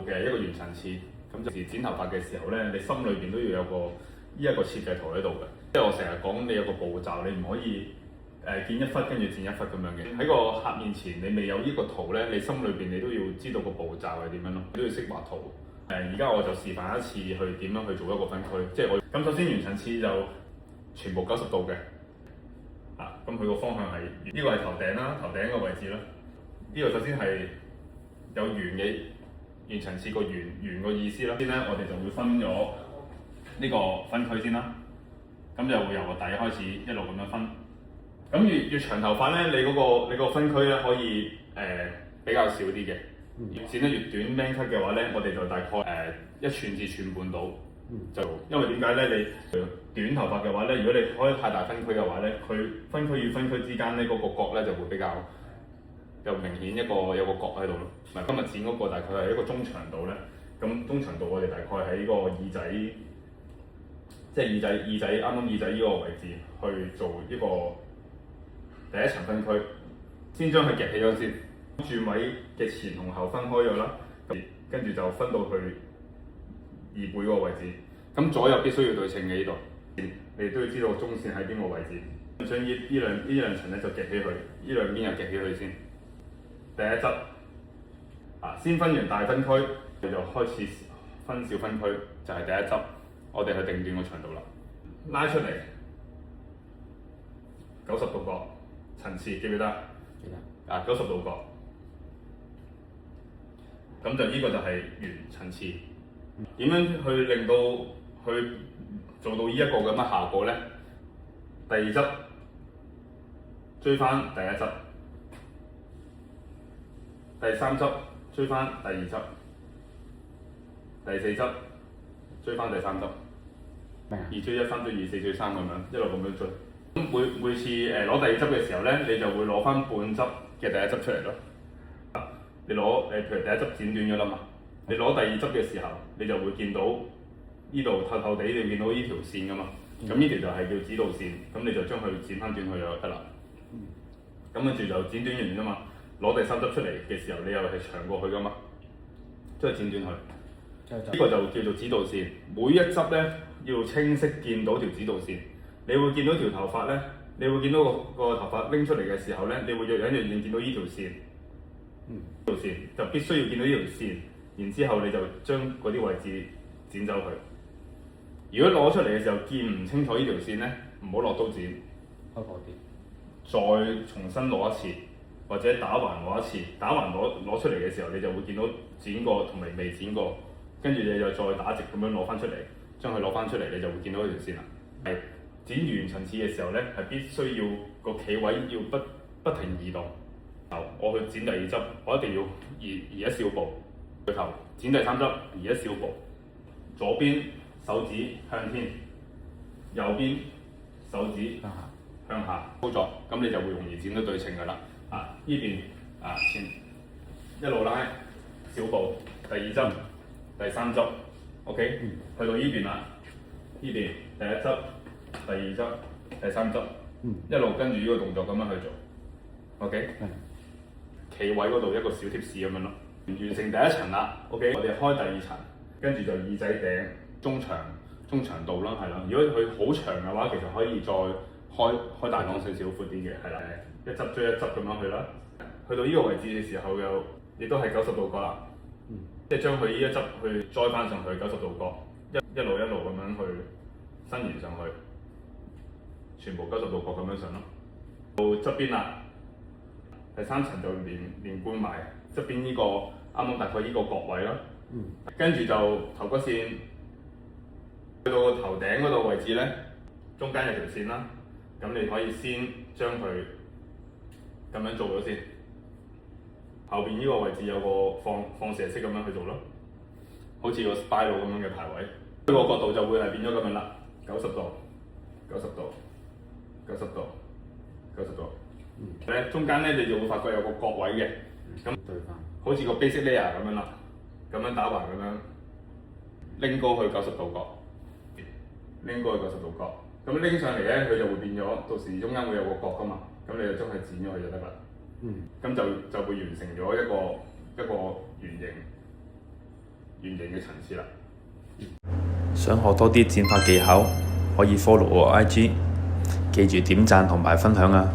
嘅一個圓層次。咁就時剪頭髮嘅時候咧，你心裏邊都要有個呢一個設計圖喺度嘅。即係我成日講你有個步驟，你唔可以剪一忽跟住剪一忽咁樣嘅。喺個客面前，你未有呢個圖咧，你心裏邊你都要知道個步驟係點樣咯，都要識畫圖。而家我就示範一次去點樣去做一個分區，即係我咁首先圓層次就全部90度嘅，咁佢個方向係呢個係頭頂啦，頭頂個位置啦。呢個首先係有圓嘅圓層次個圓個意思啦。先咧我哋就會分咗呢個分區先啦，咁就會由個底開始一路咁樣分。咁越長頭髮咧，你個分區咧可以比較少啲嘅。越剪得越短 man cut 嘅話咧，我哋就大概1寸至寸半到。就因為點解咧？你短頭髮嘅話咧，如果你開太大分區嘅話咧，佢分區與分區之間咧嗰個角咧就會比較有明顯有個角喺度咯。今日剪嗰個大概係一個中長度咧，咁中長度我哋大概喺個耳仔，即係耳仔啱啱耳仔呢個位置去做呢個第一層分區，先將佢夾起咗先。轉位嘅前同後分開咗啦，跟住就分到去耳背個位置。咁左右必須要對稱嘅呢度，你都要知道中線喺邊個位置。將呢兩層咧就夾起佢，呢兩邊又夾起佢先。第一側先分完大分區，你就開始分小分區，就係第一側，我哋去定斷個長度啦。拉出嚟90度角層次，記唔記得？記得。90度角。咁就呢個就係圓層次。點樣去令到去做到呢一個咁嘅效果咧？第二側追翻第一側，第三側追翻第二側，第四側追翻第三側。2追1、3追2、4追3咁樣一路咁樣追。咁每次攞第二側嘅時候咧，你就會攞翻半側嘅第一側出嚟咯。你攞譬如第一側剪短咗啦嘛，你攞第二側嘅時候，你就會見到呢度透透地，你見到呢條線噶嘛。咁呢條就係叫指導線，咁你就將佢剪翻短去就得啦。咁跟住就剪短完啫嘛，攞第三側出嚟嘅時候，你又係長過去噶嘛，將佢剪短去。呢個就叫做指導線。每一側咧要清晰見到條指導線，你會見到條頭髮咧，你會見到個頭髮拎出嚟嘅時候咧，你會若隱若現見到呢條線。呢條線就必須要見到呢條線，然之後你就將嗰啲位置剪走佢。如果攞出嚟嘅時候見唔清楚呢條線咧，唔好落刀剪，開破啲，再重新攞一次，或者打橫攞一次。打橫攞出嚟嘅時候，你就會見到剪過同埋未剪過，跟住你就再打直咁樣攞翻出嚟，將佢攞翻出嚟，你就會見到呢條線啦。係剪圓層次嘅時候咧，係必須要個企位要不停移動。我去剪第二側，我一定要移一小步，回頭剪第三側，移一小步，左邊手指向天，右邊手指向下操作，咁你就會容易剪得對稱噶啦。呢邊前一路拉小步，第二側、第三側 ，OK，去到呢邊啦，呢邊第一側、第二側、第三側，一路跟住呢個動作咁樣去做 ，OK。企位嗰度一個小貼士咁樣咯，完成第一層啦 ，OK， 我哋開第二層，跟住就耳仔頂中長度啦，係啦。如果佢好長嘅話，其實可以再開大檔少少闊啲嘅，係啦，一執追一執咁樣去啦。去到呢個位置嘅時候又亦都係90度角啦，即係將佢呢一執去栽翻上去90度角，一路咁樣去伸延上去，全部90度角咁樣上咯。到側邊啦。第三層就連貫埋側邊呢個啱啱大概呢個角位啦，跟住就頭骨線去到個頭頂嗰度位置咧，中間有條線啦，咁你可以先將佢咁樣做咗先，後邊呢個位置有個放射式咁樣去做咯，好似個 spiral 咁樣嘅排位，呢個角度就會係變咗咁樣啦，90度、90度、90度、90度。中間咧你就會發覺有個角位嘅，咁好似個 basic layer 咁樣啦，咁樣打橫咁樣拎高去90度角，拎高去90度角，咁拎上嚟咧佢就會變咗，到時中間會有個角噶嘛，咁你就將佢剪咗佢就得啦。咁就會完成咗一個圓形。圓形嘅層次啦。想學多啲剪髮技巧，可以 follow我 IG，記住點讚同埋分享啊！